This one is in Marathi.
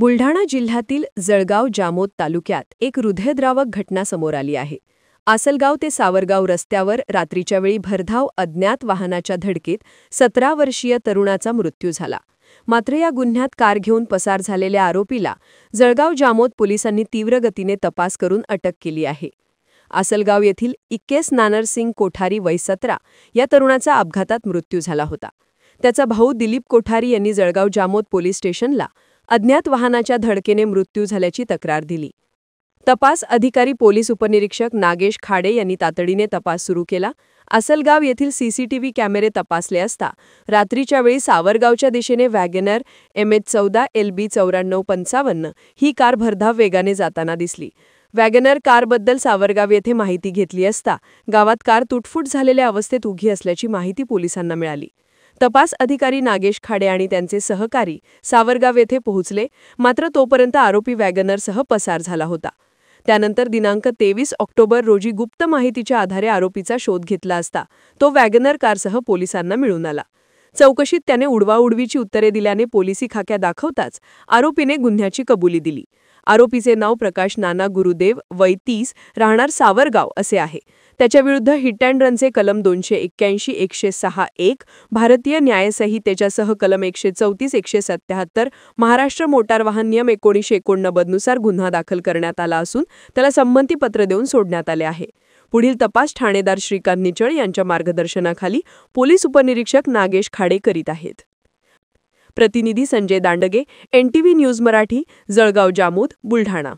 बुलढाणा जिल्ह्यातील जळगाव जामोद तालुक्यात एक हृदयद्रावक घटना समोर आली आहे. आसलगाव ते सावरगाव रस्त्यावर रात्रीच्या वेळी भरधाव अज्ञात वाहनाच्या धडकेत 17 वर्षीय तरुणाचा मृत्यू झाला. मात्र या गुन्ह्यात कार घेऊन पसार झालेल्या आरोपीला जळगाव जामोद पोलिसांनी तीव्र गतीने तपास करून अटक केली आहे. आसलगाव येथील इक्केस नानरसिंग कोठारी वय 17 या तरुणाचा अपघातात मृत्यू झाला होता. त्याचा भाऊ दिलीप कोठारी यांनी जळगाव जामोद पोलीस स्टेशनला अज्ञात वाहनाच्या धडकेने मृत्यू झाल्याची तक्रार दिली. तपास अधिकारी पोलीस उपनिरीक्षक नागेश खाडे यांनी तातडीने तपास सुरू केला. आसलगाव येथील सीसीटीव्ही कॅमेरे तपासले असता रात्रीच्या वेळी सावरगावच्या दिशेने वॅगनर MH14 LB 9455 ही कार भरधाव वेगाने जाताना दिसली. वॅगनर कारबद्दल सावरगाव येथे माहिती घेतली असता गावात कार तुटफूट झालेल्या अवस्थेत उभी असल्याची माहिती पोलिसांना मिळाली. तपास अधिकारी नागेश खाडे आणि त्यांचे सहकारी सावरगाव येथे पोहोचले, मात्र तोपर्यंत आरोपी वॅगनरसह पसार झाला होता. त्यानंतर दिनांक 23 ऑक्टोबर रोजी गुप्त माहितीच्या आधारे आरोपीचा शोध घेतला असता तो वॅगनर कारसह पोलिसांना मिळून आला. चौकशीत त्याने उडवाउडवीची उत्तरे दिल्याने पोलिसी खाक्या दाखवताच आरोपीने गुन्ह्याची कबुली दिली. आरोपीचे नाव प्रकाश नाना गुरुदेव वय 30 राहणार सावरगाव असे आहे. त्याच्याविरुद्ध हिट अँड रनचे कलम 281, 106(1) भारतीय न्यायसंहितेच्यासह कलम 134, 177 महाराष्ट्र मोटार वाहन नियम 1989 नुसार गुन्हा दाखल करण्यात आला असून त्याला संमतीपत्र देऊन सोडण्यात आले आहे. पुढील तपास ठाणेदार श्रीकांत निचळ यांच्या मार्गदर्शनाखाली पोलीस उपनिरीक्षक नागेश खाडे करीत आहेत. प्रतिनिधी संजय दांडगे, NTV न्यूज मराठी, जळगाव जामोद, बुलढाणा.